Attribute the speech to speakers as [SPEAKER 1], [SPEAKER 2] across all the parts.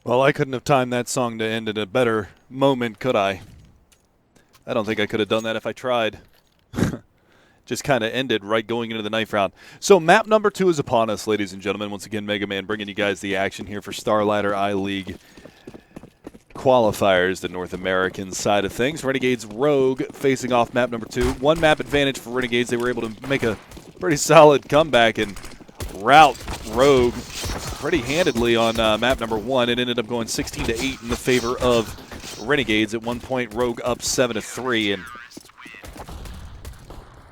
[SPEAKER 1] Well, I couldn't have timed that song to end in a better moment, could I? I don't think I could have done that if I tried. Just kind of ended right going into the knife round. So map number 2 is upon us, ladies and gentlemen. Once again, Mega Man bringing you guys the action here for Star Ladder I-League qualifiers, the North American side of things. Renegades Rogue facing off map number 2. One map advantage for Renegades. They were able to make a pretty solid comeback and rout Rogue pretty handedly on map number 1. It ended up going 16-8 in the favor of Renegades. At one point, Rogue up 7-3 and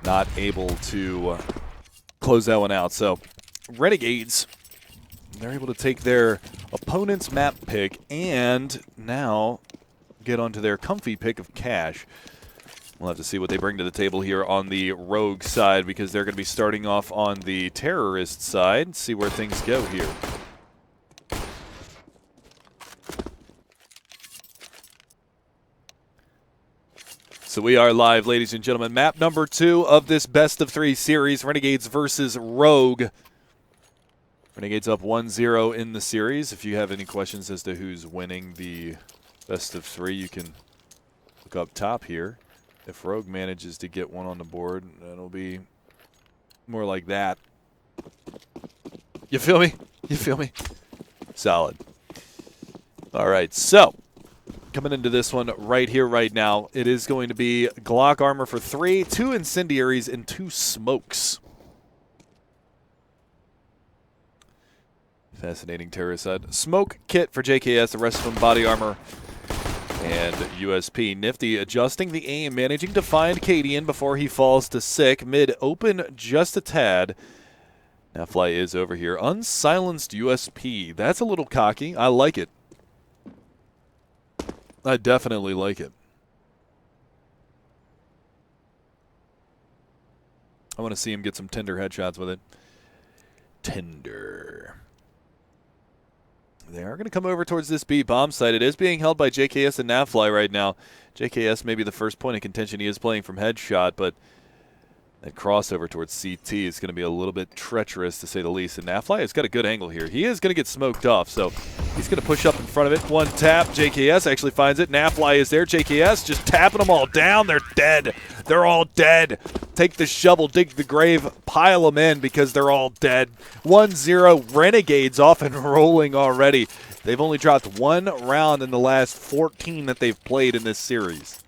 [SPEAKER 1] not able to close that one out. So Renegades, they're able to take their opponent's map pick and now get onto their comfy pick of cash. We'll have to see what they bring to the table here on the Rogue side, because they're going to be starting off on the terrorist side. See where things go here. So we are live, ladies and gentlemen. Map number 2 of this best of 3 series, Renegades versus Rogue. Renegades up 1-0 in the series. If you have any questions as to who's winning the best of 3, you can look up top here. If Rogue manages to get one on the board, it'll be more like that. You feel me? You feel me? Solid. All right, so coming into this one right here, right now, it is going to be Glock armor for 3, 2 incendiaries, and 2 smokes. Fascinating terrorist side. Smoke kit for JKS, the rest of them body armor and USP. Nifty adjusting the aim, managing to find Cadian before he falls to sick. Mid open just a tad. Now Fly is over here. Unsilenced USP. That's a little cocky. I like it. I definitely like it. I want to see him get some tender headshots with it. Tender. They are going to come over towards this B bomb site. It is being held by JKS and Navfly right now. JKS may be the first point of contention. He is playing from headshot, but that crossover towards CT is going to be a little bit treacherous, to say the least. And Navfly has got a good angle here. He is going to get smoked off, so he's going to push up in front of it. One tap. JKS actually finds it. Navfly is there. JKS just tapping them all down. They're dead. They're all dead. Take the shovel, dig the grave, pile them in because they're all dead. 1-0. Renegades off and rolling already. They've only dropped one round in the last 14 that they've played in this series.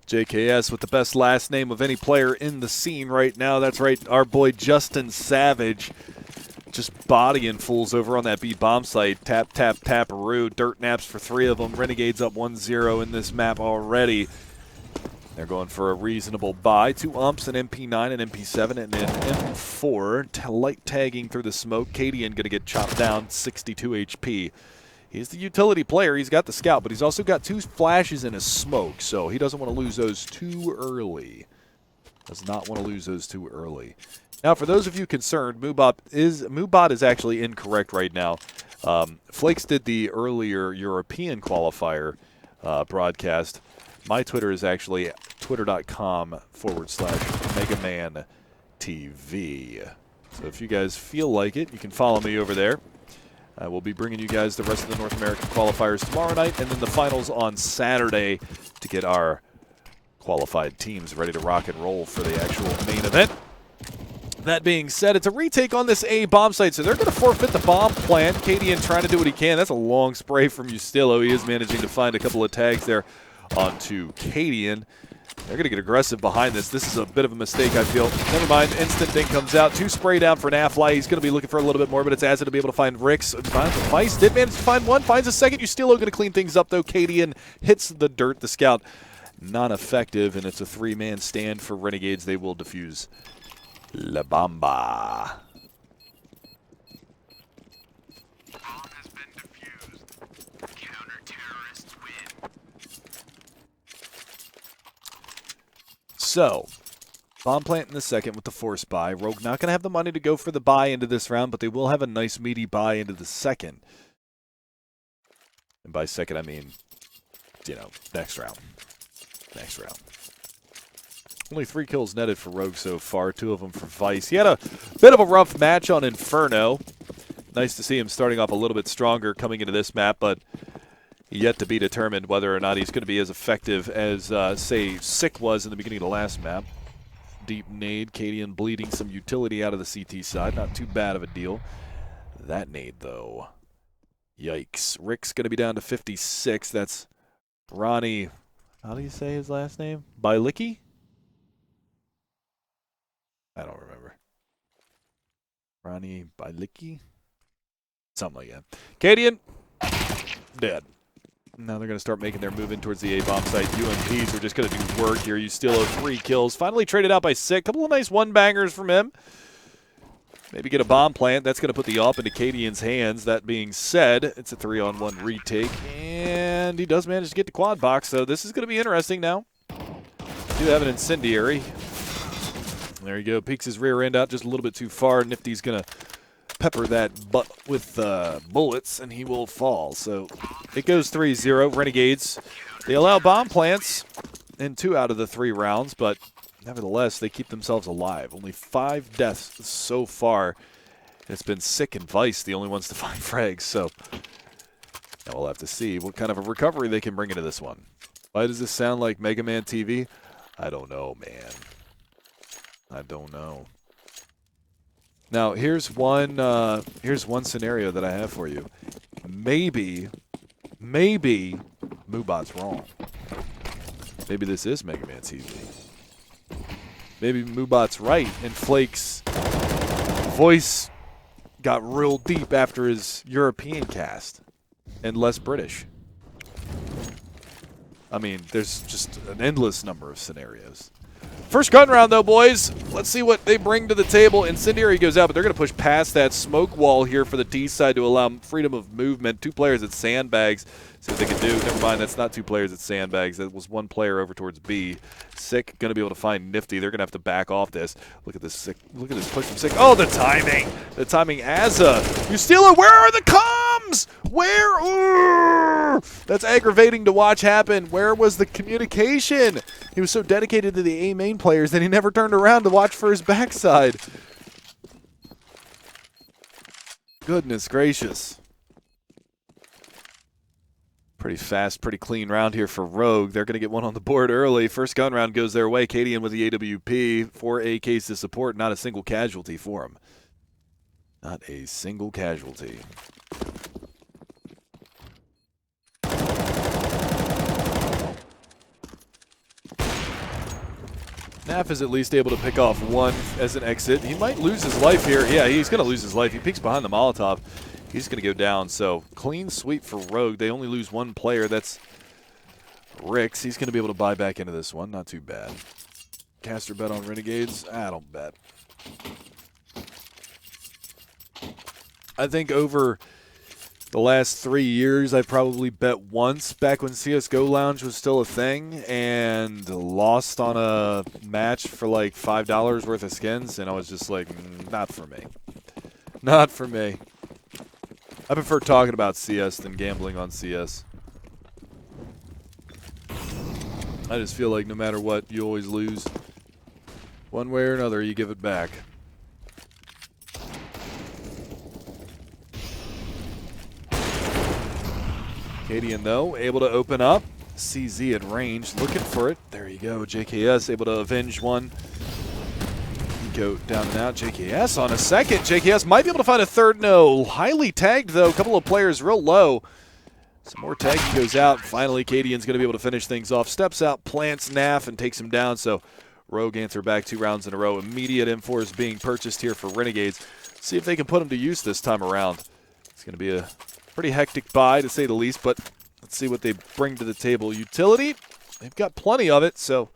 [SPEAKER 1] JKS with the best last name of any player in the scene right now. That's right, our boy Justin Savage. Just bodying fools over on that B bomb site. Tap, tap, tap-a-roo. Dirt naps for 3 of them. Renegades up 1-0 in this map already. They're going for a reasonable buy. 2 umps, an MP9, an MP7, and an M4. Light tagging through the smoke. Cadian going to get chopped down, 62 HP. He's the utility player. He's got the scout, but he's also got 2 flashes and a smoke, so he doesn't want to lose those too early. Does not want to lose those too early. Now, for those of you concerned, Moobot is actually incorrect right now. Flakes did the earlier European qualifier broadcast. My Twitter is actually twitter.com/MegamanTV. So if you guys feel like it, you can follow me over there. I will be bringing you guys the rest of the North American qualifiers tomorrow night, and then the finals on Saturday to get our qualified teams ready to rock and roll for the actual main event. That being said, it's a retake on this A bomb site, so they're going to forfeit the bomb plant. Cadian trying to do what he can. That's a long spray from Ustillo. He is managing to find a couple of tags there onto Cadian. They're going to get aggressive behind this. This is a bit of a mistake, I feel. Never mind. Instant thing comes out. 2 spray down for Nafly. He's going to be looking for a little bit more, but it's Azza to be able to find Ricks. Vice did manage to find one. Finds a second. Ustillo going to clean things up, though. Cadian hits the dirt. The scout not effective, and it's a 3-man stand for Renegades. They will defuse La Bamba. So, bomb plant in the second with the force buy. Rogue not going to have the money to go for the buy into this round, but they will have a nice meaty buy into the second. And by second, I mean, you know, next round. Next round. Only 3 kills netted for Rogue so far, 2 of them for Vice. He had a bit of a rough match on Inferno. Nice to see him starting off a little bit stronger coming into this map, but yet to be determined whether or not he's going to be as effective as, say, Sick was in the beginning of the last map. Deep nade, Cadian bleeding some utility out of the CT side. Not too bad of a deal. That nade, though. Yikes. Rick's going to be down to 56. That's Ronnie. How do you say his last name? Bailicki? I don't remember. Ronnie Bailicki? Something like that. Cadian, dead. Now they're going to start making their move in towards the A-bomb site. UMPs are just going to do work here. Ustilo 3 kills. Finally traded out by Sick. Couple of nice one-bangers from him. Maybe get a bomb plant. That's going to put the AWP into Cadian's hands. That being said, it's a 3-on-1 retake. And he does manage to get the quad box, so this is going to be interesting now. Do have an incendiary. There you go. Peeks his rear end out just a little bit too far. Nifty's going to pepper that butt with bullets, and he will fall. So it goes 3-0. Renegades, they allow bomb plants in 2 out of the 3 rounds, but nevertheless, they keep themselves alive. Only 5 deaths so far. It's been Sick and Vice, the only ones to find frags. So now we'll have to see what kind of a recovery they can bring into this one. Why does this sound like Mega Man TV? I don't know, man. I don't know. Now, here's one scenario that I have for you. Maybe Moobot's wrong. Maybe this is Mega Man TV. Maybe Moobot's right, and Flake's voice got real deep after his European cast and less British. I mean, there's just an endless number of scenarios. First gun round, though, boys. Let's see what they bring to the table. Incendiary goes out, but they're going to push past that smoke wall here for the D side to allow freedom of movement. 2 players at sandbags. See what they can do. Never mind, that's not 2 players at sandbags. That was 1 player over towards B. Sick going to be able to find Nifty. They're going to have to back off this. Look at this Sick. Look at this push from Sick. Oh, the timing. The timing as you steal it. Where are the comms? Where? Ooh, that's aggravating to watch happen. Where was the communication? He was so dedicated to the A main players that he never turned around to watch for his backside. Goodness gracious. Pretty fast, pretty clean round here for Rogue. They're going to get one on the board early. First gun round goes their way. Cadian with the AWP. 4 AKs to support. Not a single casualty for him. Not a single casualty. Naf is at least able to pick off 1 as an exit. He might lose his life here. Yeah, he's going to lose his life. He peeks behind the Molotov. He's going to go down. So clean sweep for Rogue. They only lose 1 player. That's Ricks. He's going to be able to buy back into this one. Not too bad. Caster bet on Renegades? I don't bet. I think over the last 3 years, I probably bet once back when CSGO Lounge was still a thing and lost on a match for like $5 worth of skins, and I was just like, not for me. Not for me. I prefer talking about CS than gambling on CS. I just feel like no matter what, you always lose. One way or another, you give it back. Cadian, though, able to open up. CZ at range, looking for it. There you go. JKS able to avenge one. Go down and out. JKS on a second. JKS might be able to find a third. No. Highly tagged, though. A couple of players real low. Some more tagging goes out. Finally, Cadian's going to be able to finish things off. Steps out, plants Naf, and takes him down. So Rogue answer back 2 rounds in a row. Immediate M4 is being purchased here for Renegades. See if they can put him to use this time around. It's going to be a pretty hectic buy, to say the least, but let's see what they bring to the table. Utility, they've got plenty of it, so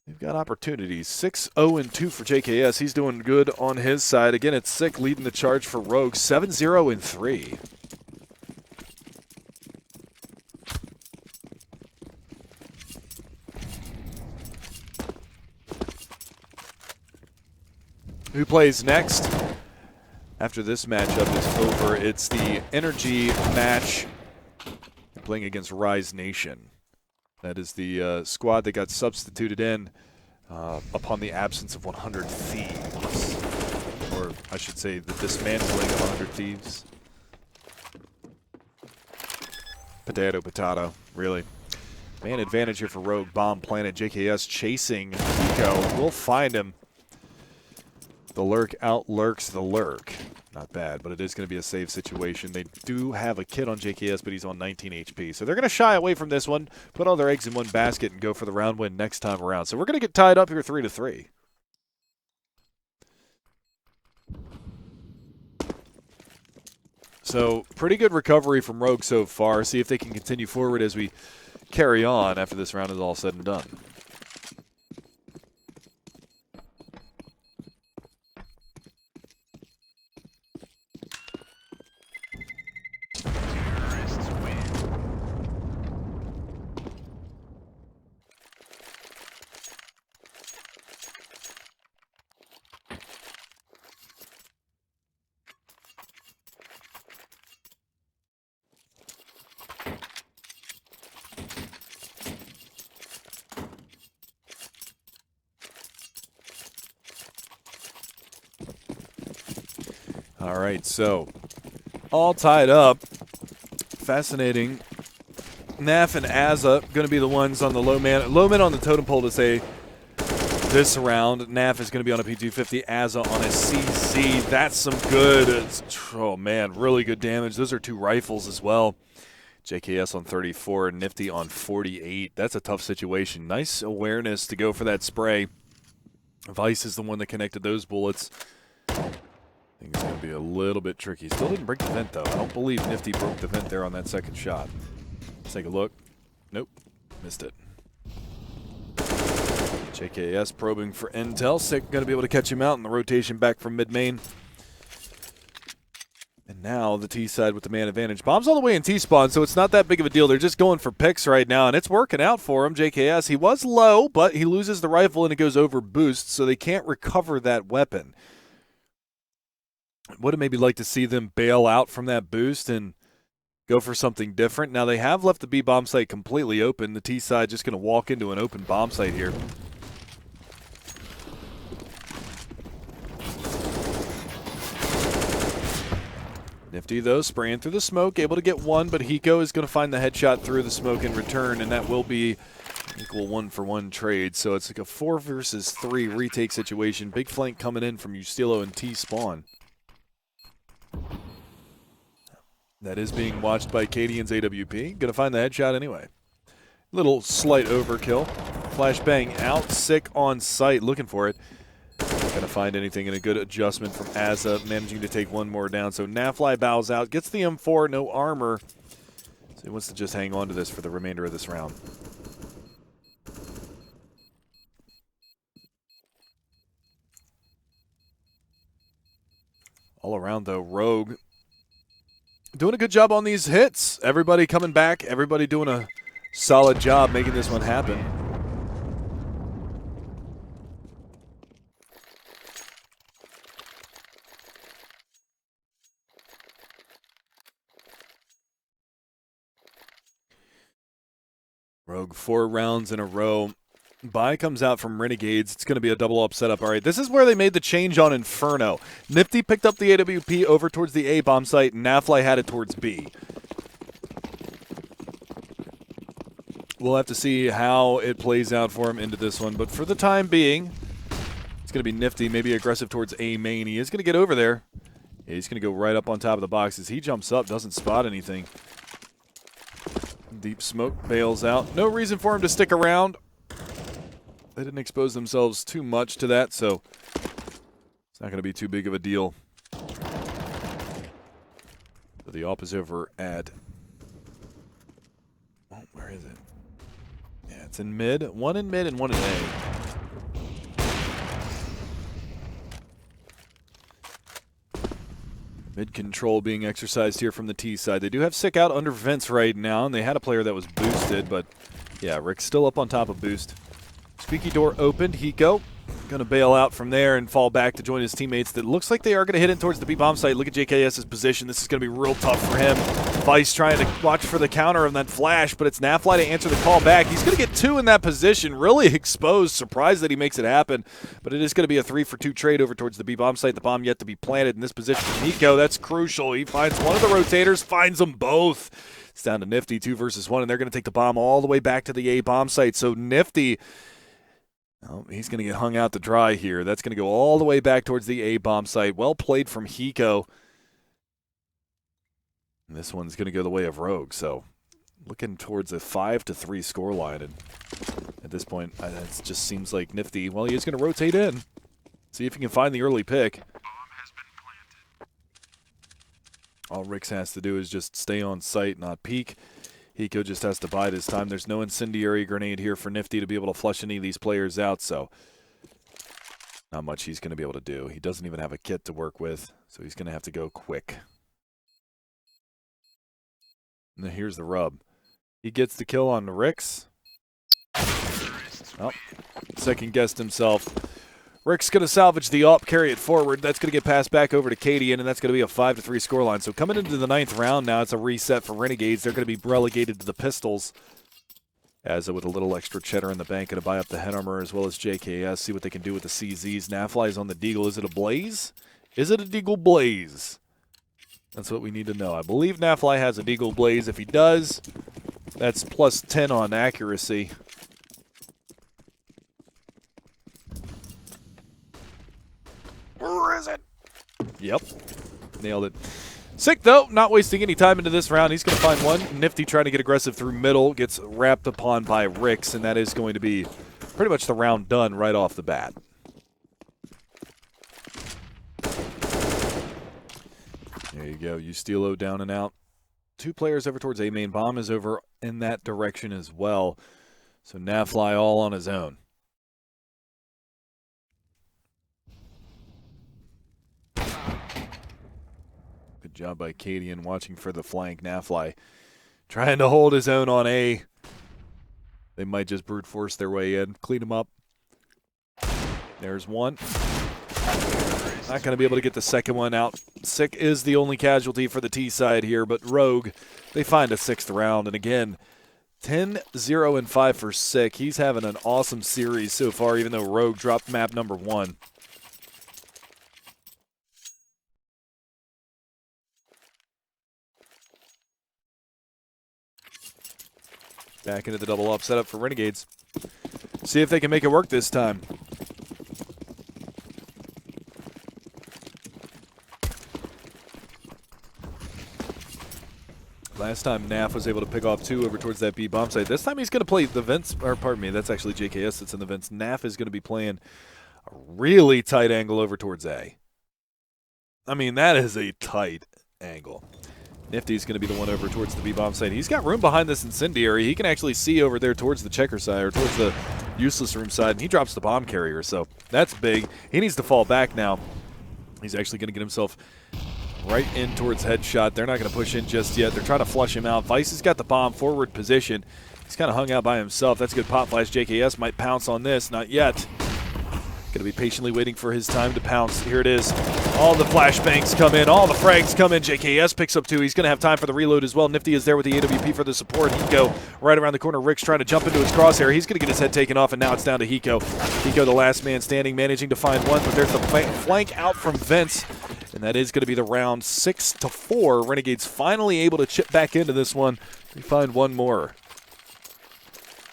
[SPEAKER 1] they've got opportunities. 6-0-2 for JKS. He's doing good on his side. Again, it's Sick leading the charge for Rogue. 7-0-3. Who plays next? After this matchup is over, it's the Energy match playing against Rise Nation. That is the squad that got substituted in upon the absence of 100 Thieves. Or I should say the dismantling of 100 Thieves. Potato, really. Man advantage here for Rogue. Bomb planted. JKS chasing Pico. We'll find him. The lurk outlurks the lurk. Not bad, but it is going to be a save situation. They do have a kid on JKS, but he's on 19 HP. So they're going to shy away from this one, put all their eggs in one basket, and go for the round win next time around. So we're going to get tied up here 3-3. So pretty good recovery from Rogue so far. See if they can continue forward as we carry on after this round is all said and done. All right, so all tied up. Fascinating. Naf and Azza going to be the ones on the low man on the totem pole to say this round. Naf is going to be on a P250, Azza on a CZ. That's some good, oh man, really good damage. Those are 2 rifles as well. JKS on 34, Nifty on 48. That's a tough situation. Nice awareness to go for that spray. Vice is the one that connected those bullets. I think it's going to be a little bit tricky. Still didn't break the vent, though. I don't believe Nifty broke the vent there on that second shot. Let's take a look. Nope. Missed it. JKS probing for intel. Sick going to be able to catch him out in the rotation back from mid-main. And now the T side with the man advantage. Bomb's all the way in T-spawn, so it's not that big of a deal. They're just going for picks right now, and it's working out for him. JKS, he was low, but he loses the rifle and it goes over boost, so they can't recover that weapon. Would have maybe liked to see them bail out from that boost and go for something different. Now they have left the B bomb site completely open. The T side just going to walk into an open bomb site here. Nifty though, spraying through the smoke, able to get one, but Hiko is going to find the headshot through the smoke in return, and that will be equal 1-for-1 trade. So it's like a 4 versus 3 retake situation. Big flank coming in from Ustilo and T-spawn. That is being watched by Cadian's AWP. Gonna find the headshot anyway. Little slight overkill. Flashbang out, Sick on site, looking for it. Not gonna find anything, and a good adjustment from Azza, managing to take one more down. So Nafly bows out, gets the M4, no armor. So he wants to just hang on to this for the remainder of this round. All around, though, Rogue doing a good job on these hits. Everybody coming back. Everybody doing a solid job making this one happen. Rogue 4 rounds in a row. Buy comes out from Renegades. It's going to be a double up setup. All right, this is where they made the change on Inferno. Nifty picked up the AWP over towards the A bomb site, and Nafly had it towards B. We'll have to see how it plays out for him into this one, but for the time being, it's going to be Nifty, maybe aggressive towards A main. He is going to get over there. Yeah, he's going to go right up on top of the boxes. He jumps up, doesn't spot anything. Deep smoke bails out. No reason for him to stick around. They didn't expose themselves too much to that, so it's not going to be too big of a deal. So the op is over at... Oh, where is it? Yeah, it's in mid. One in mid and one in A. Mid control being exercised here from the T side. They do have Sick out under vents right now, and they had a player that was boosted, but yeah, Rick's still up on top of boost. Squeaky door opened. Hiko going to bail out from there and fall back to join his teammates. That looks like they are going to hit in towards the B-bomb site. Look at JKS's position. This is going to be real tough for him. Vice trying to watch for the counter of that flash, but it's Nafly to answer the call back. He's going to get 2 in that position. Really exposed. Surprised that he makes it happen. But it is going to be a 3-for-2 trade over towards the B-bomb site. The bomb yet to be planted in this position for Nico. That's crucial. He finds one of the rotators, finds them both. It's down to Nifty, 2 versus 1, and they're going to take the bomb all the way back to the A bomb site. So Nifty, oh, he's going to get hung out to dry here. That's going to go all the way back towards the A bomb site. Well played from Hiko. And this one's going to go the way of Rogue. So looking towards a 5-3 scoreline. And at this point, it just seems like Nifty, well, he is going to rotate in. See if he can find the early pick. All Rix has to do is just stay on site, not peek. Hiko just has to bide his time. There's no incendiary grenade here for Nifty to be able to flush any of these players out, so not much he's going to be able to do. He doesn't even have a kit to work with, so he's going to have to go quick. And then here's the rub. He gets the kill on Rix. Well, second-guessed himself. Rick's going to salvage the up, carry it forward. That's going to get passed back over to Cadian, and that's going to be a 5-3 scoreline. So coming into the 9th round now, it's a reset for Renegades. They're going to be relegated to the Pistols. As with a little extra cheddar in the bank, going to buy up the head armor as well as JKS, see what they can do with the CZs. Nafly is on the Deagle. Is it a Blaze? Is it a Deagle Blaze? That's what we need to know. I believe Nafly has a Deagle Blaze. If he does, that's plus 10 on accuracy. Where is it? Yep. Nailed it. Sick, though. Not wasting any time into this round. He's going to find one. Nifty trying to get aggressive through middle. Gets wrapped upon by Rix, and that is going to be pretty much the round done right off the bat. There you go. Ustilo down and out. 2 players over towards A main. Bomb is over in that direction as well. So Nafly all on his own. Good job by Cadian watching for the flank. Nafly trying to hold his own on A. They might just brute force their way in. Clean him up. There's one. Not going to be able to get the second one out. Sick is the only casualty for the T side here, but Rogue, they find a 6th round. And again, 10-0-5 for Sick. He's having an awesome series so far, even though Rogue dropped map number 1. Back into the double up setup for Renegades. See if they can make it work this time. Last time Naf was able to pick off 2 over towards that B bomb site. This time he's going to play the vents, or pardon me, that's actually JKS that's in the vents. Naf is going to be playing a really tight angle over towards A. I mean, that is a tight angle. Nifty's going to be the one over towards the B-bomb site. He's got room behind this incendiary. He can actually see over there towards the checker side, or towards the useless room side, and he drops the bomb carrier, so that's big. He needs to fall back now. He's actually going to get himself right in towards headshot. They're not going to push in just yet. They're trying to flush him out. Vice has got the bomb forward position. He's kind of hung out by himself. That's a good pop flash. JKS might pounce on this. Not yet. Going to be patiently waiting for his time to pounce. Here it is. All the flashbangs come in. All the frags come in. JKS picks up 2. He's going to have time for the reload as well. Nifty is there with the AWP for the support. Hiko right around the corner. Rick's trying to jump into his crosshair. He's going to get his head taken off, and now it's down to Hiko. Hiko, the last man standing, managing to find one, but there's the flank out from Vince, and that is going to be the round 6-4. Renegades finally able to chip back into this one. We find one more.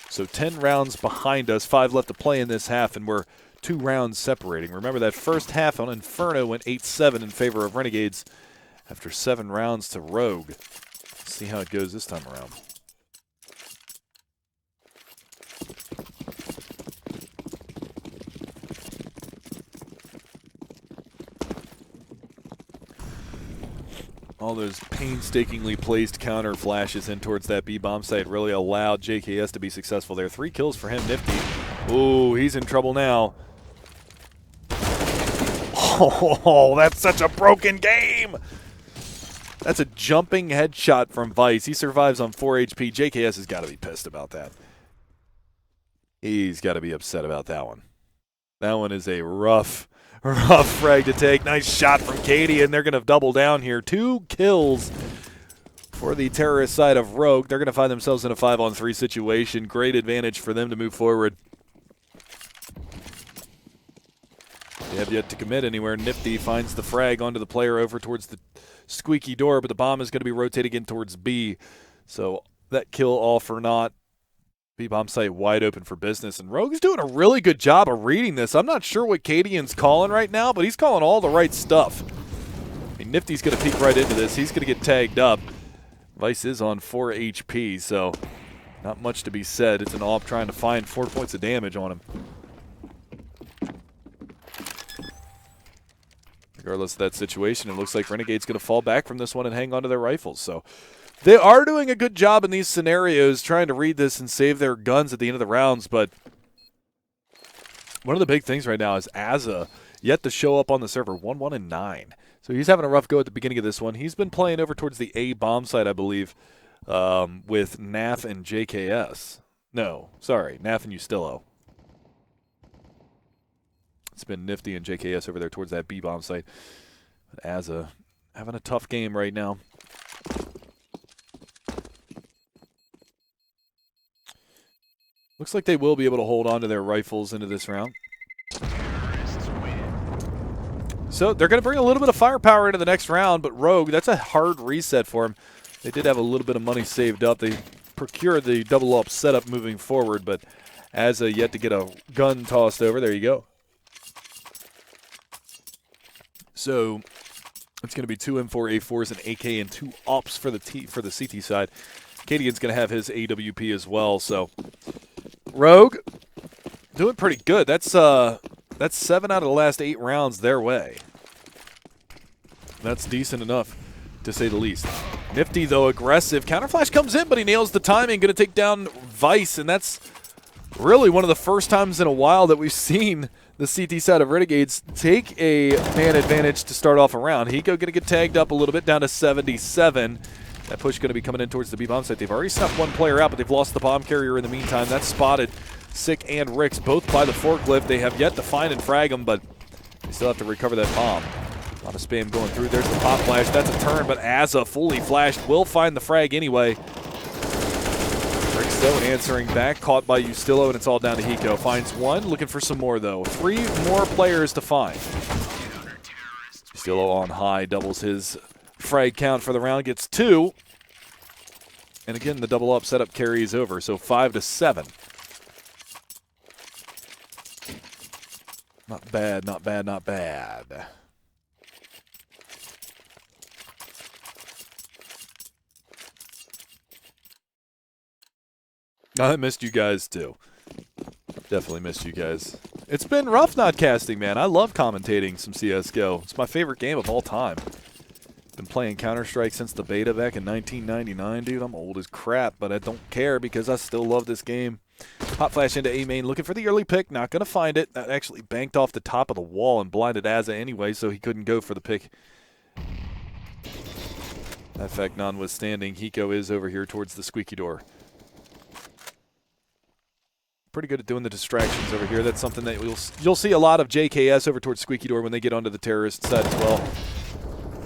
[SPEAKER 1] So 10 rounds behind us, 5 left to play in this half, and we're 2 rounds separating. Remember that first half on Inferno went 8-7 in favor of Renegades after 7 rounds to Rogue. Let's see how it goes this time around. All those painstakingly placed counter flashes in towards that B-bomb site really allowed JKS to be successful there. 3 kills for him, Nifty. Ooh, he's in trouble now. Oh, that's such a broken game. That's a jumping headshot from Vice. He survives on 4 HP. JKS has got to be pissed about that. He's got to be upset about that one. That one is a rough frag to take. Nice shot from Katie, and they're going to double down here. 2 kills for the terrorist side of Rogue. They're going to find themselves in a 5-on-3 situation. Great advantage for them to move forward. They have yet to commit anywhere. Nifty finds the frag onto the player over towards the squeaky door, but the bomb is going to be rotating in towards B. So that kill all for naught. B-bomb site wide open for business, and Rogue's doing a really good job of reading this. I'm not sure what Cadian's calling right now, but he's calling all the right stuff. I mean, Nifty's going to peek right into this. He's going to get tagged up. Vice is on 4 HP, so not much to be said. It's an AWP trying to find 4 points of damage on him. Regardless of that situation, it looks like Renegade's going to fall back from this one and hang on to their rifles. So they are doing a good job in these scenarios trying to read this and save their guns at the end of the rounds, but one of the big things right now is Azza yet to show up on the server, 1-1-9. So he's having a rough go at the beginning of this one. He's been playing over towards the A bomb site, I believe, with NAF and JKS. No, sorry, NAF and Ustillo. It's been Nifty and JKS over there towards that B bomb site. But Azza having a tough game right now. Looks like they will be able to hold on to their rifles into this round. So they're going to bring a little bit of firepower into the next round, but Rogue, that's a hard reset for him. They did have a little bit of money saved up. They procured the double up setup moving forward, but Azza yet to get a gun tossed over. There you go. So it's going to be 2 M4A4s, an AK, and 2 AWPs for the CT side. Cadian's going to have his AWP as well. So Rogue doing pretty good. That's 7 out of the last 8 rounds their way. That's decent enough, to say the least. Nifty, though, aggressive. Counterflash comes in, but he nails the timing. Going to take down Vice, and that's really one of the first times in a while that we've seen the CT side of Renegades take a man advantage to start off a round. Hiko going to get tagged up a little bit, down to 77. That push going to be coming in towards the B-bomb site. They've already snuffed one player out, but they've lost the bomb carrier in the meantime. That's spotted. Sick and Ricks both by the forklift. They have yet to find and frag them, but they still have to recover that bomb. A lot of spam going through. There's the pop flash. That's a turn, but Azza fully flashed will find the frag anyway. Ricks, though, answering back. Caught by Ustillo, and it's all down to Hiko. Finds one. Looking for some more, though. 3 more players to find. Ustillo on high. Doubles his frag count for the round. Gets 2. And again, the double up setup carries over. So 5-7. Not bad, not bad, not bad. I missed you guys, too. Definitely missed you guys. It's been rough not casting, man. I love commentating some CSGO. It's my favorite game of all time. Been playing Counter-Strike since the beta back in 1999, dude. I'm old as crap, but I don't care because I still love this game. Hot flash into A main, looking for the early pick. Not going to find it. That actually banked off the top of the wall and blinded Azza anyway, so he couldn't go for the pick. That fact notwithstanding, Hiko is over here towards the squeaky door. Pretty good at doing the distractions over here. That's something that you'll see a lot of JKS over towards squeaky door when they get onto the terrorist side as well.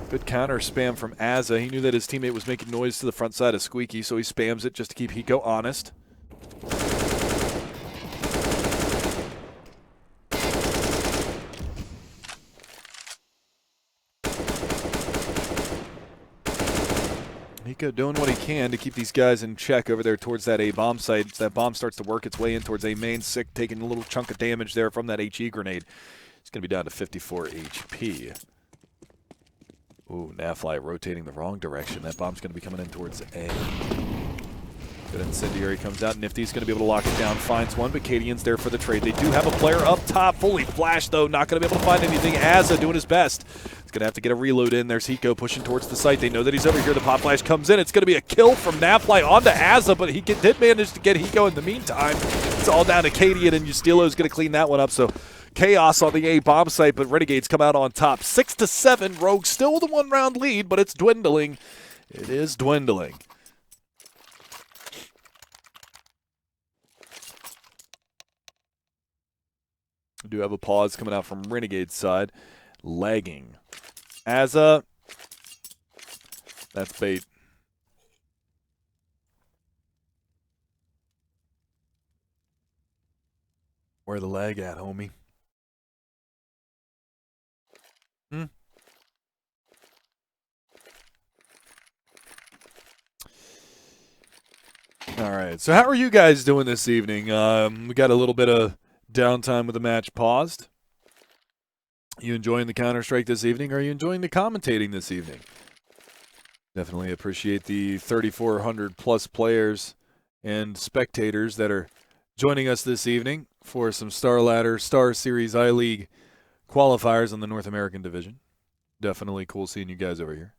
[SPEAKER 1] Good counter spam from Azza. He knew that his teammate was making noise to the front side of squeaky, so he spams it just to keep Hiko honest. Hiko doing what he can to keep these guys in check over there towards that A bomb site. That bomb starts to work its way in towards A main. Sick taking a little chunk of damage there from that HE grenade. It's going to be down to 54 HP. Ooh, Nafly rotating the wrong direction. That bomb's going to be coming in towards A. Good incendiary comes out. Nifty's going to be able to lock it down. Finds one, but Cadian's there for the trade. They do have a player up top. Fully flashed, though. Not going to be able to find anything. Azza doing his best. He's going to have to get a reload in. There's Hiko pushing towards the site. They know that he's over here. The pop flash comes in. It's going to be a kill from Nafly onto Azza, but he did manage to get Hiko in the meantime. It's all down to Cadian, and Ustillo's going to clean that one up. So chaos on the A bomb site, but Renegades come out on top. 6-7. Rogue still with a 1-round lead, but it's dwindling. It is dwindling. We do have a pause coming out from Renegades side. Lagging. Asa. That's bait. Where the lag at, homie? All right. So how are you guys doing this evening? We got a little bit of downtime with the match paused. You enjoying the Counter-Strike this evening? Or are you enjoying the commentating this evening? Definitely appreciate the 3,400 plus players and spectators that are joining us this evening for some Star Ladder, StarSeries I-League qualifiers in the North American division. Definitely cool seeing you guys over here.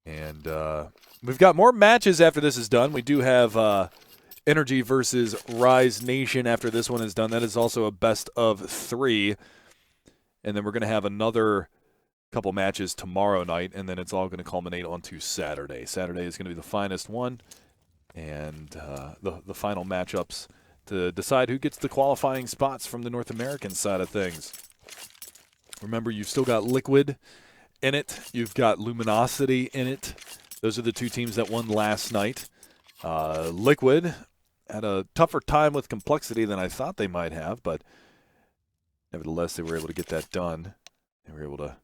[SPEAKER 1] And we've got more matches after this is done. We do have Energy versus Rise Nation after this one is done. That is also a best of 3. And then we're going to have another couple matches tomorrow night, and then it's all going to culminate onto Saturday. Saturday is going to be the finest one, and the final matchups to decide who gets the qualifying spots from the North American side of things. Remember, you've still got Liquid in it. You've got Luminosity in it. Those are the two teams that won last night. Liquid had a tougher time with Complexity than I thought they might have, but nevertheless, they were able to get that done. They were able to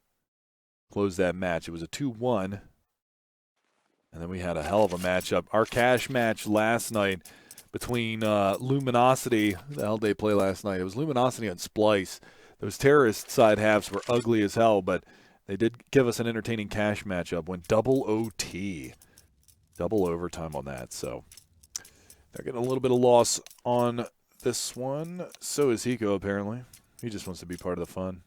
[SPEAKER 1] close that match. It was a 2-1. And then we had a hell of a matchup. Our cash match last night between Luminosity. Who the hell did they play last night? It was Luminosity and Splice. Those terrorist side halves were ugly as hell, but they did give us an entertaining cash matchup. Went double OT. Double overtime on that. So they're getting a little bit of loss on this one. So is Hiko, apparently. He just wants to be part of the fun.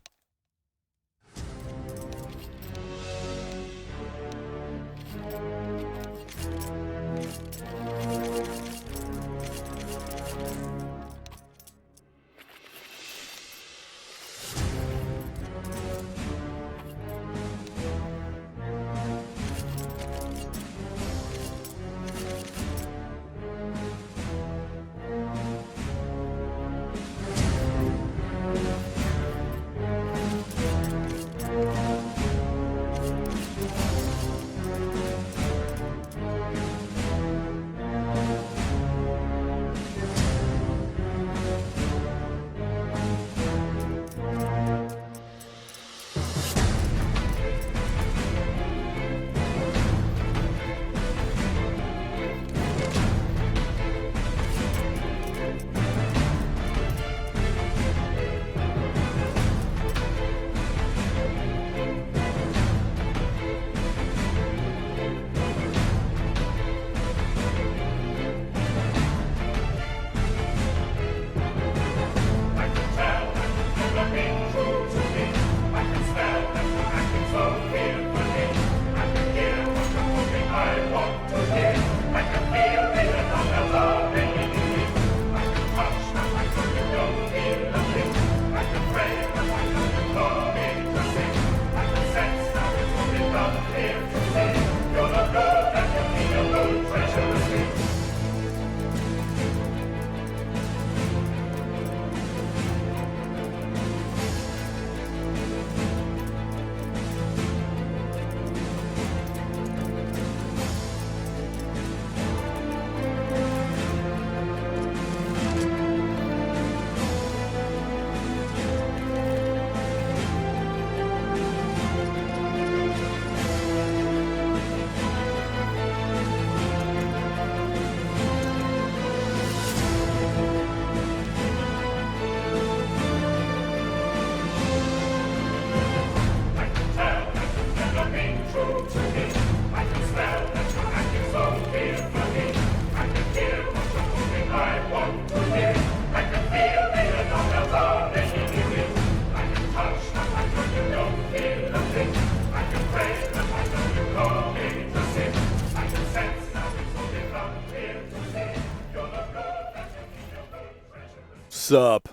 [SPEAKER 1] Sup?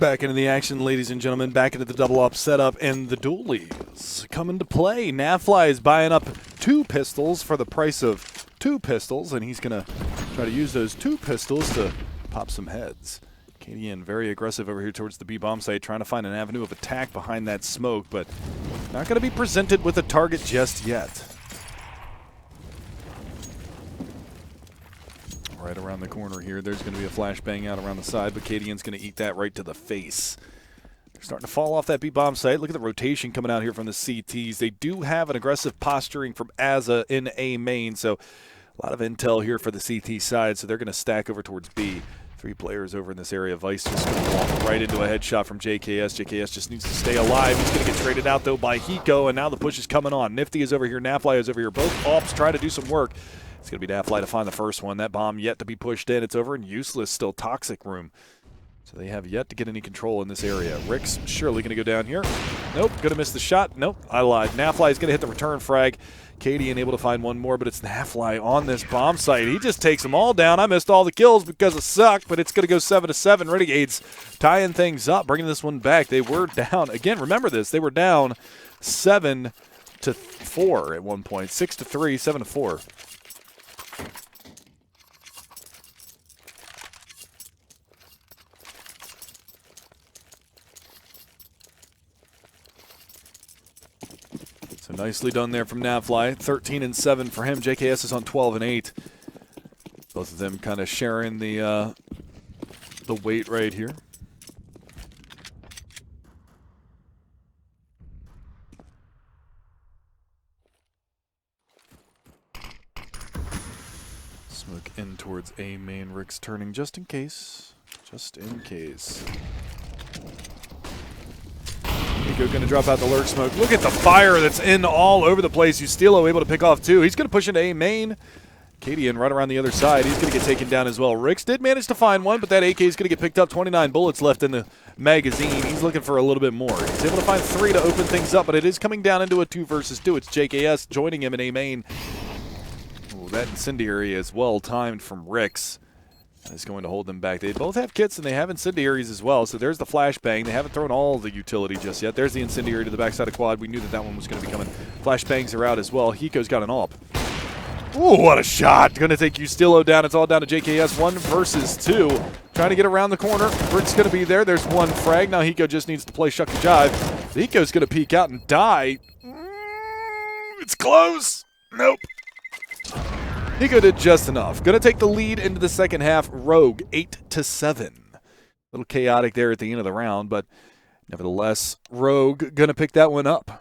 [SPEAKER 1] Back into the action, ladies and gentlemen. Back into the double-up setup, and the dualies come into play. Nafly is buying up 2 pistols for the price of 2 pistols, and he's going to try to use those 2 pistols to pop some heads. KDN very aggressive over here towards the B-bomb site, trying to find an avenue of attack behind that smoke, but not going to be presented with a target just yet. Right around the corner here, there's going to be a flashbang out around the side, but KDN's going to eat that right to the face. They're starting to fall off that B-bomb site. Look at the rotation coming out here from the CTs. They do have an aggressive posturing from Aza in A main, so a lot of intel here for the CT side, so they're going to stack over towards B. 3 players over in this area. Vice just going to walk right into a headshot from JKS. JKS just needs to stay alive. He's going to get traded out, though, by Hiko, and now the push is coming on. Nifty is over here. Nafly is over here. Both ops trying to do some work. It's going to be Nafly to find the first one. That bomb yet to be pushed in. It's over in useless, still toxic room. So they have yet to get any control in this area. Rick's surely going to go down here. Nope, going to miss the shot. Nope, I lied. Nafly is going to hit the return frag. KDN able to find one more, but it's Nafly on this bomb site. He just takes them all down. I missed all the kills because of suck, but it's going to go 7-7. Renegades tying things up, bringing this one back. They were down. Again, remember this. They were down 7-4 at one point. 6-3, 7-4. So nicely done there from Nafly. 13-7 for him. JKS is on 12-8. Both of them kind of sharing the weight right here. Smoke in towards A main. Rick's turning just in case. Just in case. Nico going to drop out the lurk smoke. Look at the fire that's in all over the place. Ustilo able to pick off 2. He's going to push into A main. KDN right around the other side. He's going to get taken down as well. Ricks did manage to find one, but that AK is going to get picked up. 29 bullets left in the magazine. He's looking for a little bit more. He's able to find 3 to open things up, but it is coming down into a 2 versus 2. It's JKS joining him in A main. Ooh, that incendiary is well timed from Ricks. Is going to hold them back. They both have kits and they have incendiaries as well. So there's the flashbang. They haven't thrown all the utility just yet. There's the incendiary to the backside of quad. We knew that that one was going to be coming. Flashbangs are out as well. Hiko's got an AWP. Ooh, what a shot. Going to take Ustilo down. It's all down to JKS. 1 versus 2. Trying to get around the corner. Rick's going to be there. There's 1 frag. Now Hiko just needs to play shuck and jive. Hiko's going to peek out and die. It's close. Nope. Hiko did just enough. Going to take the lead into the second half. Rogue 8-7. A little chaotic there at the end of the round, but nevertheless, Rogue going to pick that one up.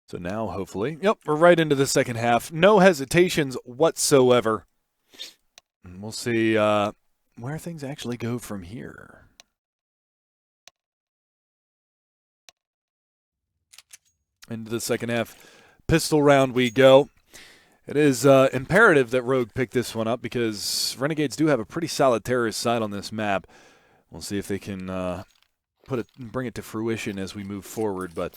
[SPEAKER 1] So now, hopefully, yep, we're right into the second half. No hesitations whatsoever. And we'll see where things actually go from here. Into the second half pistol round we go. It is imperative that Rogue pick this one up because Renegades do have a pretty solid terrorist side on this map. We'll see if they can bring it to fruition as we move forward, but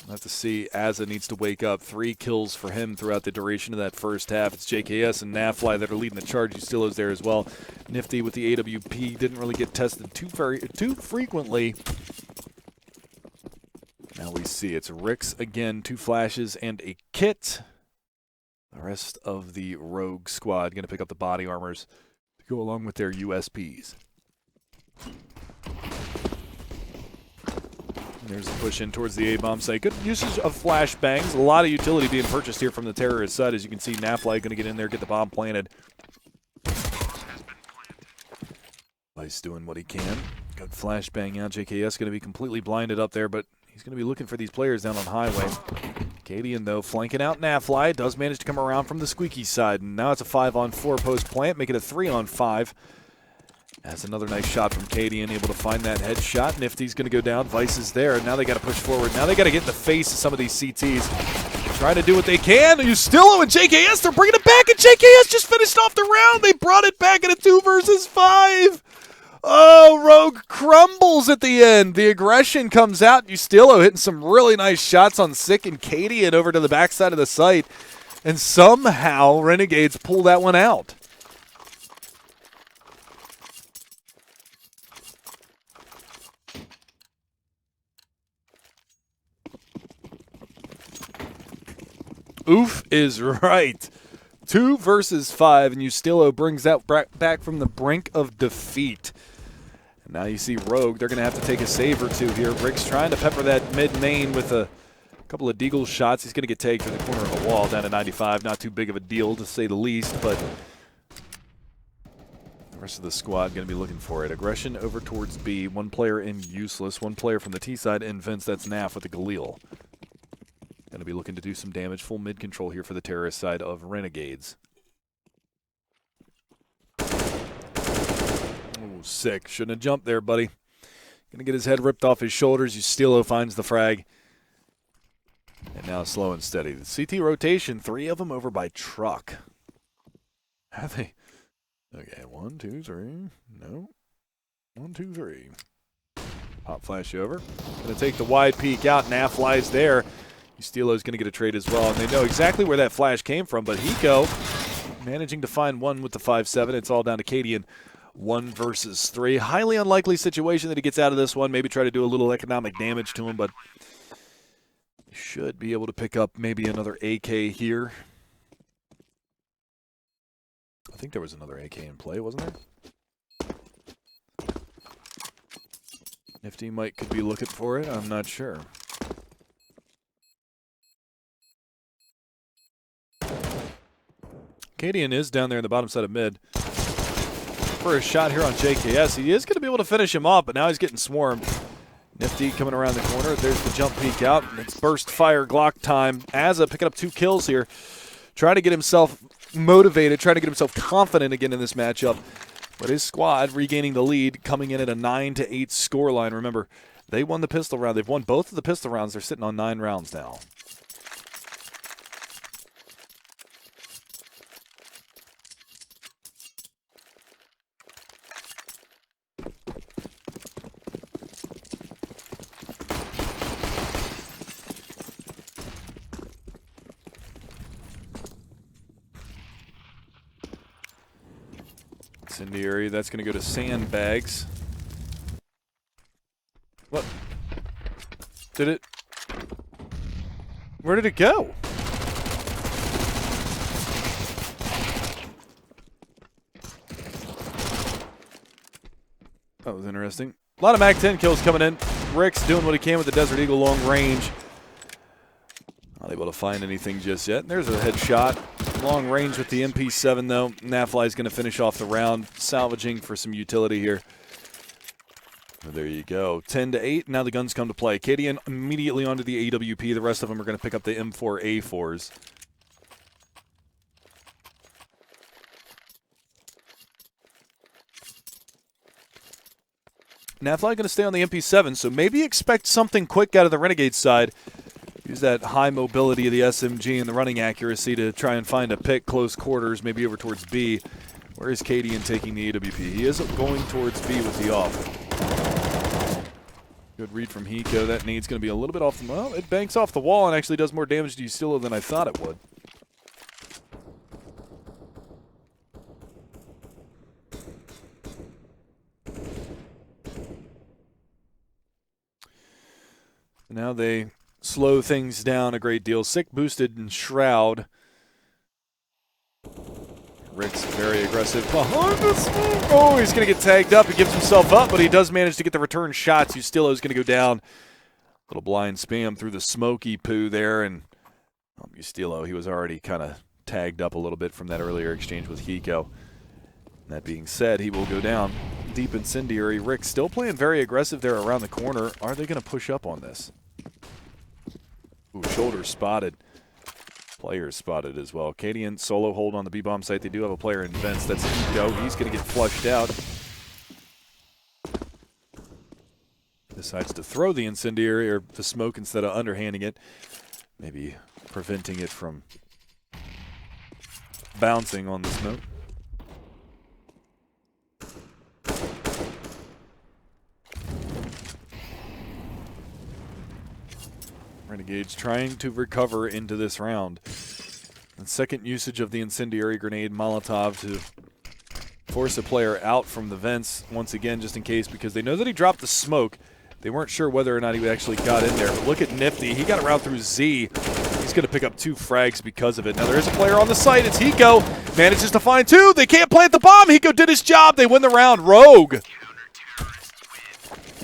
[SPEAKER 1] we'll have to see. Aza needs to wake up. 3 kills for him throughout the duration of that first half. It's JKS and Nafly that are leading the charge. Ustilo's there as well. Nifty with the AWP didn't really get tested too frequently. Now we see it's Ricks again, 2 flashes and a kit. The rest of the Rogue squad going to pick up the body armors to go along with their USPs. There's the push in towards the A-bomb site. Good usage of flashbangs. A lot of utility being purchased here from the terrorist side. As you can see, Nafly going to get in there, get the bomb planted. Vice doing what he can. Good flashbang out. JKS going to be completely blinded up there, but he's going to be looking for these players down on highway. Cadian, though, flanking out Nafly. Does manage to come around from the squeaky side. And now it's a 5-on-4 post plant, make it a 3-on-5. That's another nice shot from Cadian, able to find that headshot. Nifty's going to go down. Vice is there. Now they got to push forward. Now they got to get in the face of some of these CTs. Trying to do what they can. Ustilo and JKS, they're bringing it back, and JKS just finished off the round. They brought it back in a 2 versus 5. Oh, Rogue crumbles at the end. The aggression comes out. Ustilo hitting some really nice shots on Sick and Katie and over to the backside of the site. And somehow Renegades pull that one out. Oof is right. 2 versus 5, and Ustilo brings that back from the brink of defeat. And now you see Rogue. They're going to have to take a save or two here. Rick's trying to pepper that mid-main with a couple of deagle shots. He's going to get tagged to the corner of the wall down to 95. Not too big of a deal, to say the least, but the rest of the squad going to be looking for it. Aggression over towards B. 1 player in Useless. 1 player from the T side in Vince. That's Naf with the Galil. Going to be looking to do some damage. Full mid control here for the terrorist side of Renegades. Oh, sick. Shouldn't have jumped there, buddy. Going to get his head ripped off his shoulders. Ustilo finds the frag. And now slow and steady. The CT rotation, 3 of them over by truck. Have they? Okay, 1, 2, 3. No. 1, 2, 3. Pop flash over. Going to take the wide peek out. Naf flies there. Ustilo's going to get a trade as well, and they know exactly where that flash came from, but Hiko managing to find 1 with the 5-7. It's all down to Cadian. 1 versus 3. Highly unlikely situation that he gets out of this one. Maybe try to do a little economic damage to him, but should be able to pick up maybe another AK here. I think there was another AK in play, wasn't there? Nifty Mike could be looking for it. I'm not sure. Cadian is down there in the bottom side of mid. For a shot here on JKS, he is going to be able to finish him off, but now he's getting swarmed. Nifty coming around the corner. There's the jump peek out. It's burst fire Glock time. Azza picking up 2 kills here. Trying to get himself motivated, trying to get himself confident again in this matchup. But his squad regaining the lead, coming in at a 9-8 scoreline. Remember, they won the pistol round. They've won both of the pistol rounds. They're sitting on 9 rounds now. Incendiary, that's going to go to Sandbags. What? Did it? Where did it go? That was interesting. A lot of MAC-10 kills coming in. Rick's doing what he can with the Desert Eagle long range. Not able to find anything just yet. There's a headshot. Long range with the MP7, though. Nafly's going to finish off the round, salvaging for some utility here. Well, there you go. 10-8. Now the guns come to play. Cadian immediately onto the AWP. The rest of them are going to pick up the M4A4s. Nafly going to stay on the MP7, so maybe expect something quick out of the Renegades side. Use that high mobility of the SMG and the running accuracy to try and find a pick close quarters, maybe over towards B. Where is Cadian taking the AWP? He is going towards B with the off. Good read from Hiko. That nade's going to be a little bit off the... Well, it banks off the wall and actually does more damage to Ustilo than I thought it would. Now they slow things down a great deal. Sick boosted in Shroud. Rick's very aggressive behind the smoke. Oh, he's going to get tagged up. He gives himself up, but he does manage to get the return shots. Ustilo's going to go down. Little blind spam through the smoky poo there. And Ustilo, he was already kind of tagged up a little bit from that earlier exchange with Hiko. That being said, he will go down. Deep incendiary. Rick still playing very aggressive there around the corner. Are they going to push up on this? Ooh, shoulder spotted. Player spotted as well. Cadian solo hold on the B-bomb site. They do have a player in Vince. That's Hiko. He's going to get flushed out. Decides to throw the incendiary or the smoke instead of underhanding it. Maybe preventing it from bouncing on the smoke. Renegades trying to recover into this round. And second usage of the incendiary grenade Molotov to force a player out from the vents once again, just in case, because they know that he dropped the smoke. They weren't sure whether or not he actually got in there. But look at Nifty. He got around through Z. He's going to pick up 2 frags because of it. Now there is a player on the site. It's Hiko. Manages to find 2. They can't plant the bomb. Hiko did his job. They win the round. Rogue.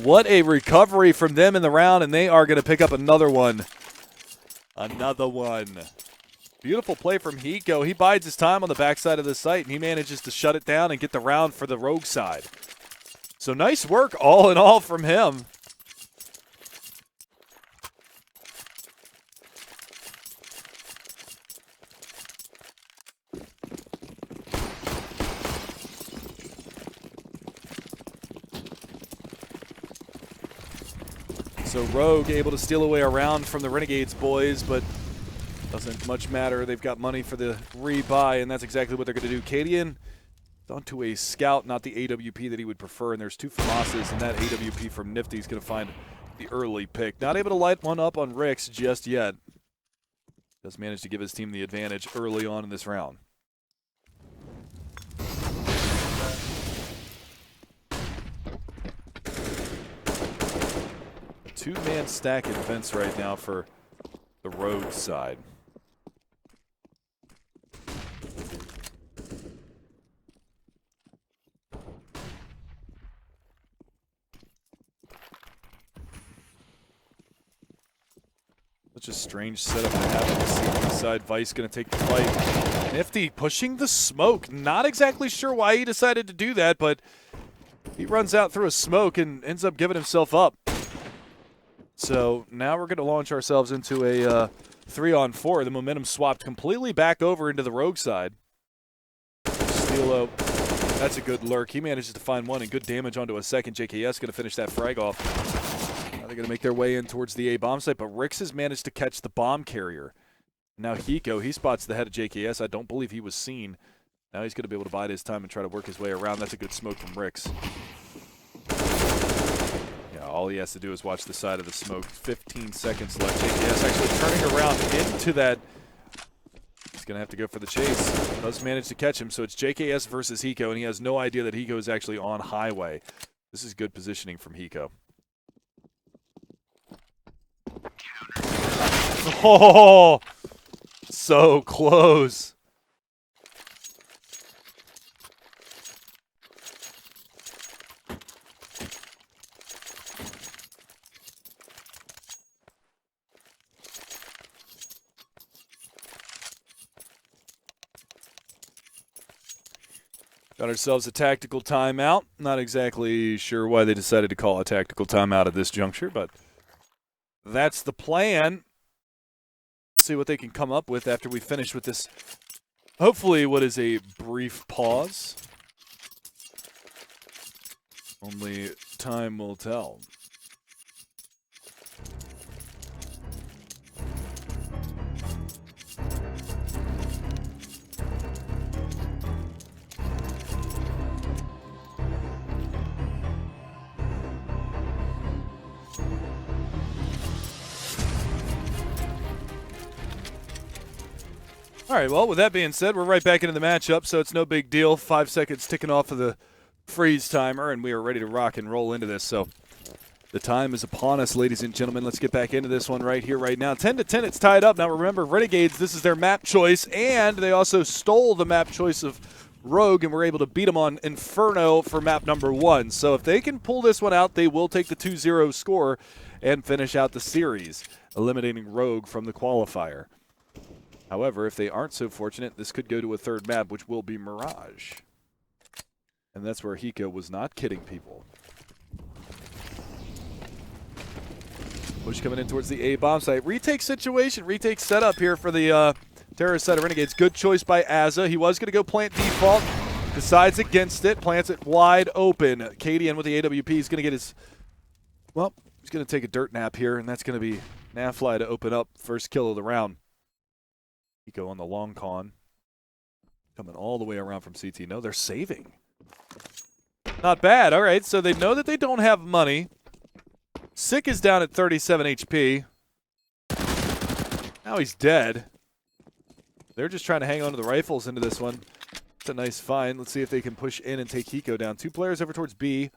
[SPEAKER 1] What a recovery from them in the round, and they are going to pick up another one. Another one. Beautiful play from Hiko. He bides his time on the backside of the site, and he manages to shut it down and get the round for the Rogue side. So nice work all in all from him. So Rogue able to steal away a round from the Renegades boys, but doesn't much matter. They've got money for the rebuy, and that's exactly what they're going to do. Cadian onto a scout, not the AWP that he would prefer, and there's 2 FAMASas, and that AWP from Nifty is going to find the early pick. Not able to light one up on Rix just yet. Does manage to give his team the advantage early on in this round. A 2-man stack in vents right now for the Rogue side. Such a strange setup to have on the CT side. Vice going to take the fight. Nifty pushing the smoke. Not exactly sure why he decided to do that, but he runs out through a smoke and ends up giving himself up. So now we're going to launch ourselves into a 3-on-4. The momentum swapped completely back over into the Rogue side. Steelo, that's a good lurk. He manages to find one and good damage onto a second. JKS going to finish that frag off. Now they're going to make their way in towards the A bomb site, but Rix has managed to catch the bomb carrier. Now Hiko, he spots the head of JKS. I don't believe he was seen. Now he's going to be able to bide his time and try to work his way around. That's a good smoke from Rix. Yeah, all he has to do is watch the side of the smoke. 15 seconds left. JKS actually turning around into that. He's going to have to go for the chase. Does manage to catch him, so it's JKS versus Hiko, and he has no idea that Hiko is actually on highway. This is good positioning from Hiko. Oh, so close. Got ourselves a tactical timeout. Not exactly sure why they decided to call a tactical timeout at this juncture, but that's the plan. See what they can come up with after we finish with this. Hopefully what is a brief pause. Only time will tell. All right, well, with that being said, we're right back into the matchup, so it's no big deal. 5 seconds ticking off of the freeze timer, and we are ready to rock and roll into this. So the time is upon us, ladies and gentlemen. Let's get back into this one right here, right now. 10-10, it's tied up. Now, remember, Renegades, this is their map choice, and they also stole the map choice of Rogue, and were able to beat them on Inferno for map number 1. So if they can pull this one out, they will take the 2-0 score and finish out the series, eliminating Rogue from the qualifier. However, if they aren't so fortunate, this could go to a third map, which will be Mirage. And that's where Hiko was not kidding people. Push coming in towards the A bomb site. Retake situation, retake setup here for the terrorist side of Renegades. Good choice by Azza. He was going to go plant default. Decides against it. Plants it wide open. Cadian with the AWP is going to get his... Well, he's going to take a dirt nap here, and that's going to be Nafly to open up first kill of the round. Hiko on the long con. Coming all the way around from CT. No, they're saving. Not bad. All right, so they know that they don't have money. Sick is down at 37 HP. Now he's dead. They're just trying to hang on to the rifles into this one. It's a nice find. Let's see if they can push in and take Hiko down. 2 players over towards B.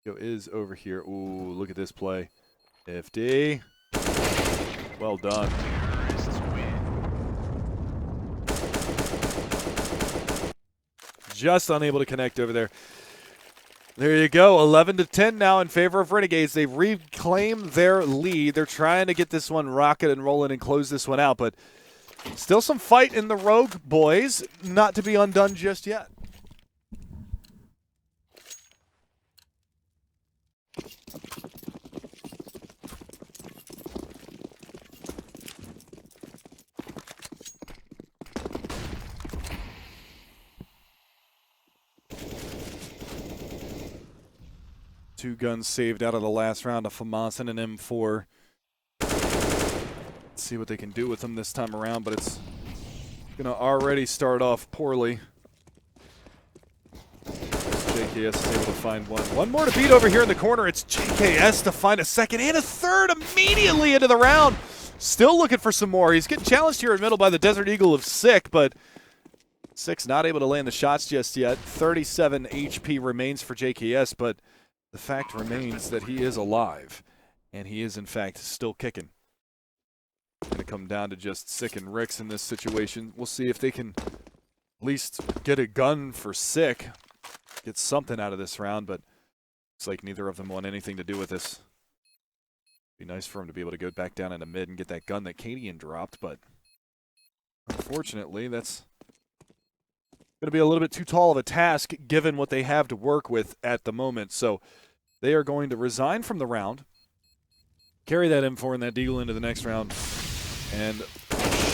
[SPEAKER 1] Hiko is over here. Ooh, look at this play. FD. Well done. Just unable to connect over there. There you go. 11-10 now in favor of Renegades. They've reclaimed their lead. They're trying to get this one rocket and rolling and close this one out, but still some fight in the Rogue boys. Not to be undone just yet. Two guns saved out of the last round, a FAMAS and an M4. Let's see what they can do with them this time around, but it's going to already start off poorly. JKS is able to find one. One more to beat over here in the corner. It's JKS to find a second and a third immediately into the round. Still looking for some more. He's getting challenged here in middle by the Desert Eagle of Sick, but Sick's not able to land the shots just yet. 37 HP remains for JKS, but the fact remains that he is alive, and he is, in fact, still kicking. Going to come down to just Sick and Ricks in this situation. We'll see if they can at least get a gun for Sick, get something out of this round, but looks like neither of them want anything to do with this. Be nice for him to be able to go back down into mid and get that gun that Cadian dropped, but unfortunately, that's going to be a little bit too tall of a task given what they have to work with at the moment. So they are going to resign from the round, carry that M4 and that Deagle into the next round, and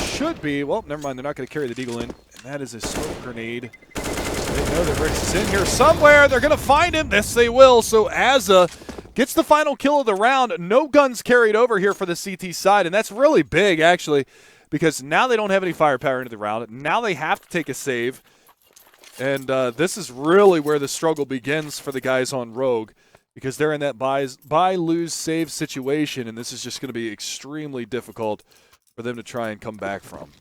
[SPEAKER 1] should be, well, never mind, they're not going to carry the Deagle in, and that is a smoke grenade. They know that Ricks is in here somewhere. They're going to find him. Yes, they will. So Azza gets the final kill of the round. No guns carried over here for the CT side, and that's really big, actually, because now they don't have any firepower into the round. Now they have to take a save. And this is really where the struggle begins for the guys on Rogue, because they're in that buy, lose, save situation, and this is just going to be extremely difficult for them to try and come back from.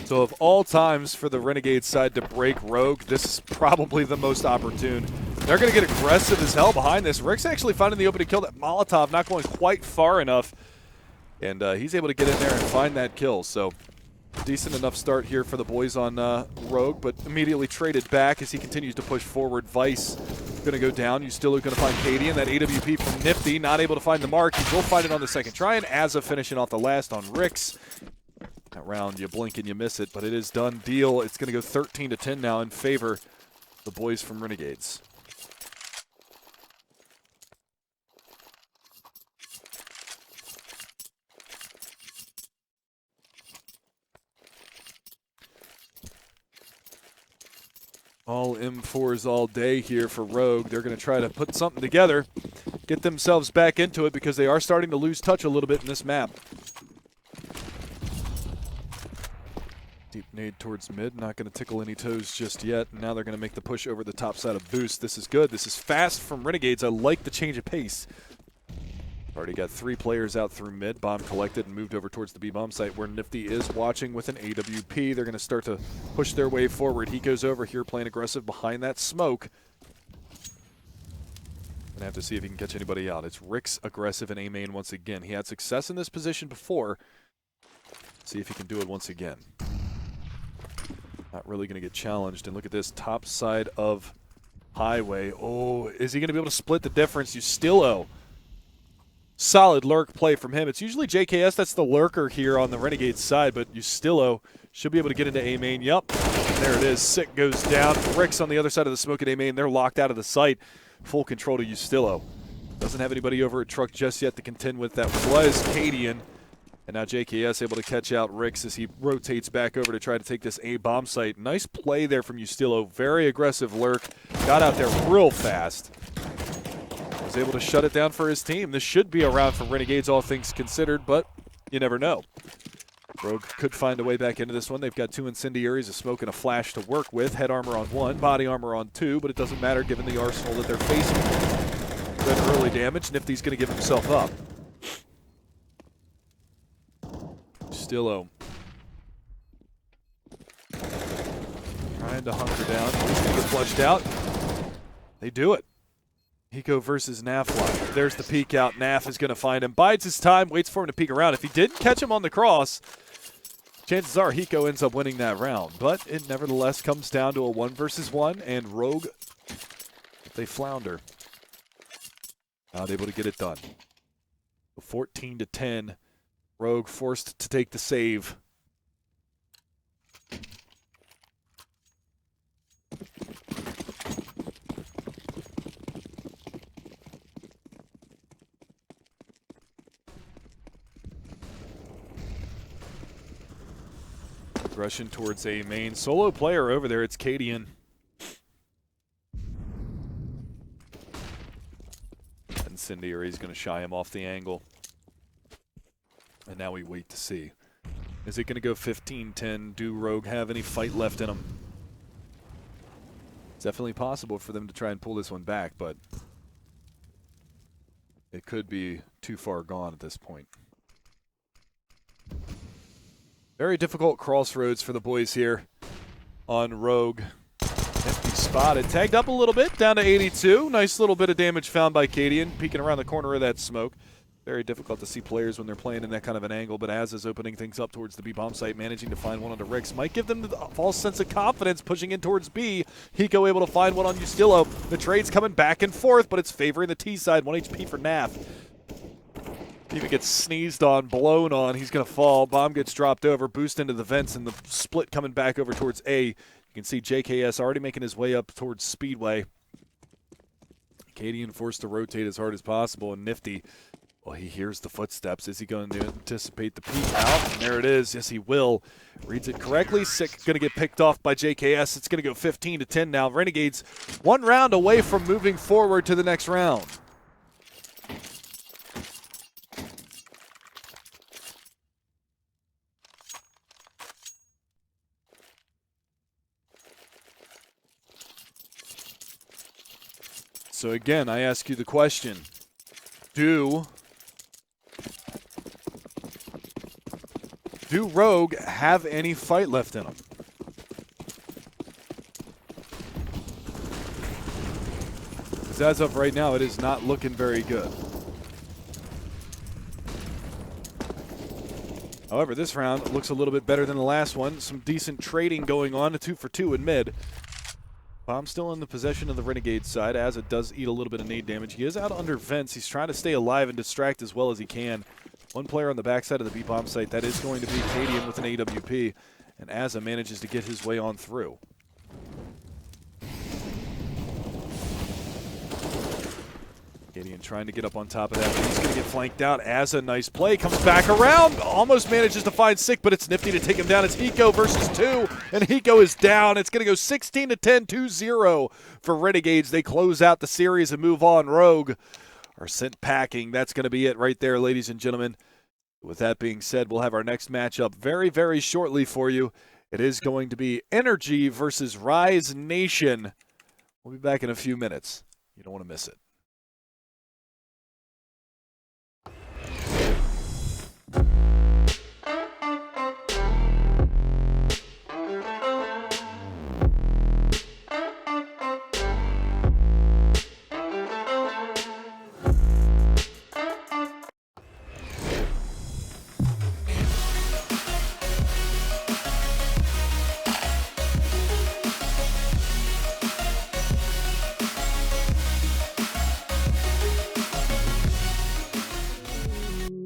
[SPEAKER 1] So of all times for the Renegade side to break Rogue, this is probably the most opportune. They're going to get aggressive as hell behind this. Rick's actually finding the opening kill. That Molotov not going quite far enough, and he's able to get in there and find that kill. So decent enough start here for the boys on Rogue, but immediately traded back as he continues to push forward. Vice going to go down. You still are going to find Cadian. That AWP from Nifty, not able to find the mark. He will find it on the second try, and Azza finishing off the last on Ricks. That round, you blink and you miss it, but it is done deal. It's going to go 13-10 now in favor of the boys from Renegades. All M4s all day here for Rogue. They're going to try to put something together, get themselves back into it, because they are starting to lose touch a little bit in this map. Deep nade towards mid, not going to tickle any toes just yet. Now they're going to make the push over the top side of Boost. This is good. This is fast from Renegades. I like the change of pace. Already got 3 players out through mid. Bomb collected and moved over towards the B-bomb site where Nifty is watching with an AWP. They're going to start to push their way forward. He goes over here playing aggressive behind that smoke. Going to have to see if he can catch anybody out. It's Rick's aggressive in A-main once again. He had success in this position before. See if he can do it once again. Not really going to get challenged. And look at this top side of Highway. Oh, is he going to be able to split the difference? You still owe. Solid lurk play from him. It's usually JKS that's the lurker here on the Renegade side, but Ustillo should be able to get into A-main. Yup, there it is. Sick goes down. Rick's on the other side of the smoke at A-main. They're locked out of the site. Full control to Ustillo. Doesn't have anybody over at truck just yet to contend with. That was Cadian. And now JKS able to catch out Ricks as he rotates back over to try to take this A-bomb site. Nice play there from Ustillo. Very aggressive lurk. Got out there real fast. Was able to shut it down for his team. This should be a round for Renegades, all things considered, but you never know. Rogue could find a way back into this one. They've got 2 incendiaries, a smoke, and a flash to work with. Head armor on 1, body armor on 2, but it doesn't matter given the arsenal that they're facing. Good early damage. Nifty's going to give himself up. Stillo trying to hunker down. He's going to get flushed out. They do it. Hiko versus Nafly. There's the peek out. Naf is going to find him. Bides his time. Waits for him to peek around. If he didn't catch him on the cross, chances are Hiko ends up winning that round. But it nevertheless comes down to a 1 versus 1. And Rogue, they flounder. Not able to get it done. 14-10. Rogue forced to take the save. Aggression towards a main solo player over there. It's Cadian. Incendiary's going to shy him off the angle. And now we wait to see. Is it going to go 15-10? Do Rogue have any fight left in them? It's definitely possible for them to try and pull this one back, but it could be too far gone at this point. Very difficult crossroads for the boys here on Rogue. Nifty spotted. Tagged up a little bit, down to 82. Nice little bit of damage found by Cadian, peeking around the corner of that smoke. Very difficult to see players when they're playing in that kind of an angle, but Az is opening things up towards the B bomb site, managing to find one onto Rix. Might give them the false sense of confidence pushing in towards B. Hiko able to find one on Ustillo. The trade's coming back and forth, but it's favoring the T side. 1 HP for Naf. Even gets sneezed on, blown on, he's going to fall. Bomb gets dropped over, boost into the vents, and the split coming back over towards A. You can see JKS already making his way up towards Speedway. Cadian forced to rotate as hard as possible, and Nifty, well, he hears the footsteps. Is he going to anticipate the peek out? And there it is. Yes, he will. Reads it correctly. Sick going to get picked off by JKS. It's going to go 15-10 now. Renegades 1 round away from moving forward to the next round. So again, I ask you the question, do Rogue have any fight left in them? Because as of right now, it is not looking very good. However, this round looks a little bit better than the last one. Some decent trading going on, a 2 for 2 in mid. Bomb still in the possession of the Renegade side, as it does eat a little bit of nade damage. He is out under vents. He's trying to stay alive and distract as well as he can. One player on the backside of the B-bomb site. That is going to be Cadian with an AWP. And Azza manages to get his way on through. Cadian trying to get up on top of that, but he's going to get flanked out. Azza, nice play, comes back around, almost manages to find Sick, but it's Nifty to take him down. It's Hiko versus 2, and Hiko is down. It's going to go 16-10, 2-0 for Renegades. They close out the series and move on. Rogue are sent packing. That's going to be it right there, ladies and gentlemen. With that being said, we'll have our next matchup very, very shortly for you. It is going to be Energy versus Rise Nation. We'll be back in a few minutes. You don't want to miss it.